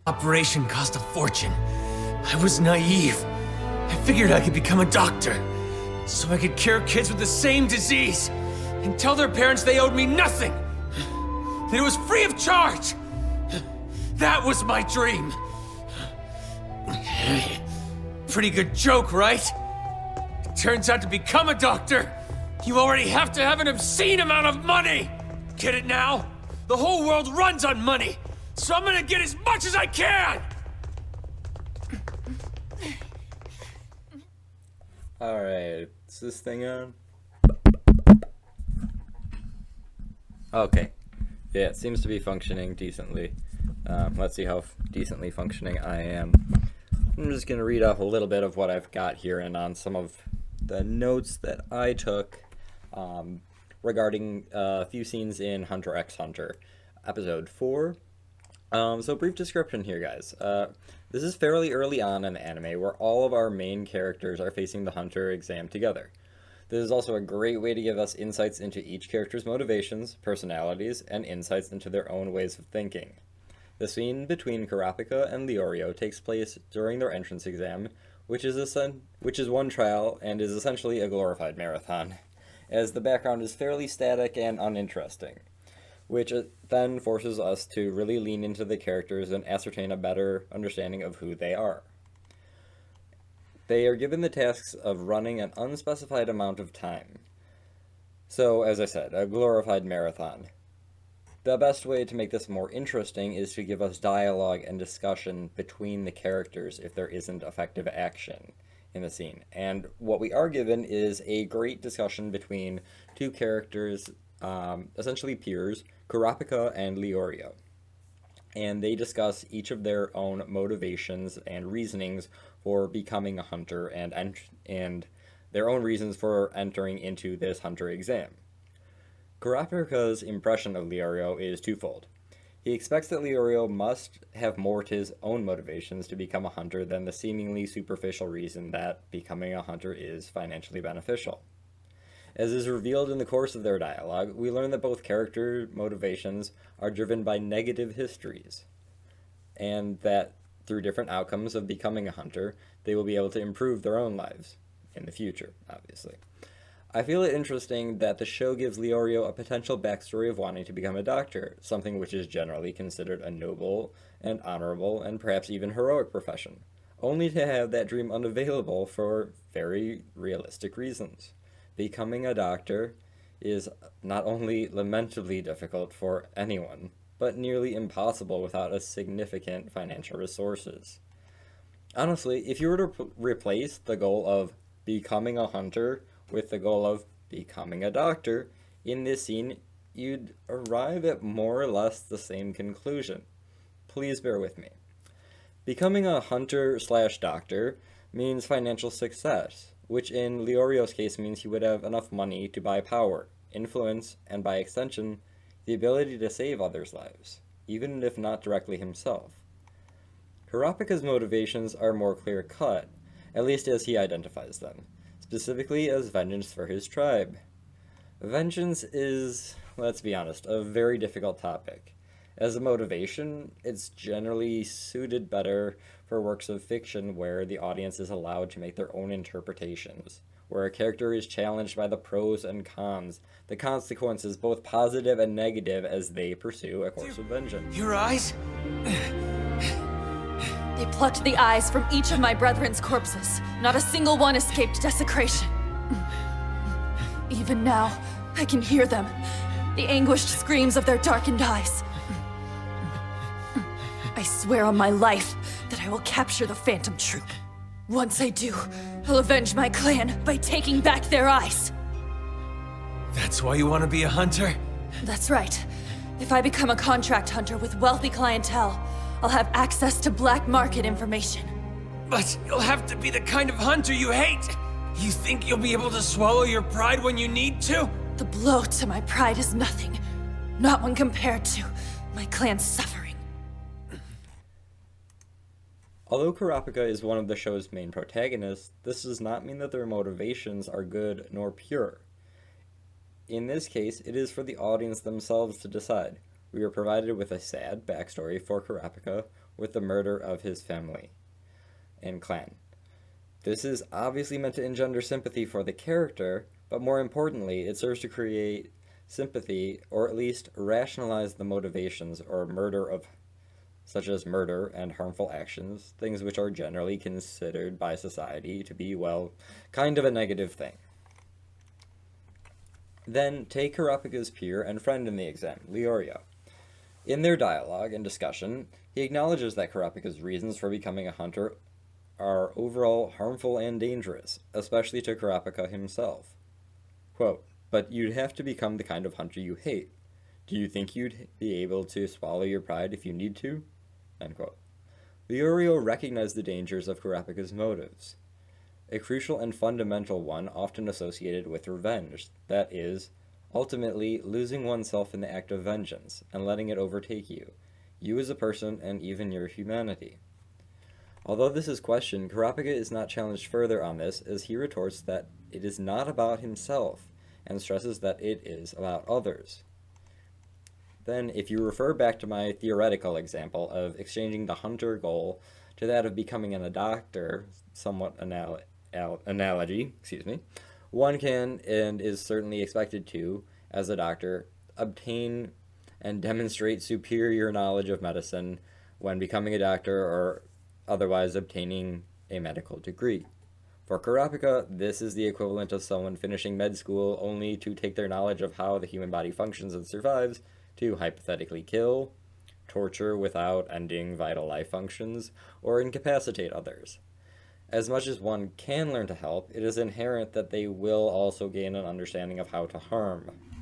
Operation cost a fortune. I was naive. I figured I could become a doctor, so I could cure kids with the same disease, and tell their parents they owed me nothing. That it was free of charge. That was my dream. Pretty good joke, right? Turns out to become a doctor, you already have to have an obscene amount of money! Get it now? The whole world runs on money, so I'm gonna get as much as I can! Alright, is this thing on? Okay. Yeah, it seems to be functioning decently. Let's see how decently functioning I am. I'm just going to read off a little bit of what I've got here and on some of the notes that I took regarding a few scenes in Hunter x Hunter, episode 4. So brief description here, guys. This is fairly early on in the anime where all of our main characters are facing the Hunter exam together. This is also a great way to give us insights into each character's motivations, personalities, and insights into their own ways of thinking. The scene between Kurapika and Leorio takes place during their entrance exam, which is one trial and is essentially a glorified marathon, as the background is fairly static and uninteresting, which then forces us to really lean into the characters and ascertain a better understanding of who they are. They are given the tasks of running an unspecified amount of time. So, as I said, a glorified marathon. The best way to make this more interesting is to give us dialogue and discussion between the characters if there isn't effective action in the scene. And what we are given is a great discussion between two characters, essentially peers, Kurapika and Leorio. And they discuss each of their own motivations and reasonings for becoming a hunter and their own reasons for entering into this hunter exam. Kurapika's impression of Leorio is twofold. He expects that Leorio must have more to his own motivations to become a hunter than the seemingly superficial reason that becoming a hunter is financially beneficial. As is revealed in the course of their dialogue, we learn that both character motivations are driven by negative histories, and that through different outcomes of becoming a hunter, they will be able to improve their own lives in the future, obviously. I feel it interesting that the show gives Leorio a potential backstory of wanting to become a doctor, something which is generally considered a noble and honorable and perhaps even heroic profession, only to have that dream unavailable for very realistic reasons. Becoming a doctor is not only lamentably difficult for anyone, but nearly impossible without a significant financial resources. Honestly, if you were to replace the goal of becoming a hunter with the goal of becoming a doctor in this scene, you'd arrive at more or less the same conclusion. Please bear with me. Becoming a hunter/doctor means financial success, which in Leorio's case means he would have enough money to buy power, influence, and by extension, the ability to save others' lives, even if not directly himself. Kurapika's motivations are more clear-cut, at least as he identifies them, specifically as vengeance for his tribe. Vengeance is, let's be honest, a very difficult topic. As a motivation, it's generally suited better for works of fiction where the audience is allowed to make their own interpretations, where a character is challenged by the pros and cons, the consequences both positive and negative as they pursue a course of vengeance. Your eyes? They plucked the eyes from each of my brethren's corpses. Not a single one escaped desecration. Even now, I can hear them. The anguished screams of their darkened eyes. I swear on my life that I will capture the Phantom Troop. Once I do, I'll avenge my clan by taking back their eyes. That's why you want to be a hunter? That's right. If I become a contract hunter with wealthy clientele, I'll have access to black market information. But you'll have to be the kind of hunter you hate. You think you'll be able to swallow your pride when you need to? The blow to my pride is nothing. Not when compared to my clan's suffering. Although Kurapika is one of the show's main protagonists, this does not mean that their motivations are good nor pure. In this case, it is for the audience themselves to decide. We are provided with a sad backstory for Kurapika, with the murder of his family and clan. This is obviously meant to engender sympathy for the character, but more importantly, it serves to create sympathy, or at least rationalize the motivations or such as murder and harmful actions, things which are generally considered by society to be, well, kind of a negative thing. Then take Kurapika's peer and friend in the exam, Leorio. In their dialogue and discussion, he acknowledges that Kurapika's reasons for becoming a hunter are overall harmful and dangerous, especially to Kurapika himself. Quote, "But you'd have to become the kind of hunter you hate. Do you think you'd be able to swallow your pride if you need to?" End quote. Leorio recognized the dangers of Kurapika's motives, a crucial and fundamental one often associated with revenge, that is, ultimately losing oneself in the act of vengeance and letting it overtake you as a person, and even your humanity. Although this is questioned, Kurapika is not challenged further on this, as he retorts that it is not about himself, and stresses that it is about others. Then, if you refer back to my theoretical example of exchanging the hunter goal to that of becoming a doctor, somewhat analogy, one can, and is certainly expected to, as a doctor, obtain and demonstrate superior knowledge of medicine when becoming a doctor or otherwise obtaining a medical degree. For Kurapika, this is the equivalent of someone finishing med school only to take their knowledge of how the human body functions and survives to hypothetically kill, torture without ending vital life functions, or incapacitate others. As much as one can learn to help, it is inherent that they will also gain an understanding of how to harm.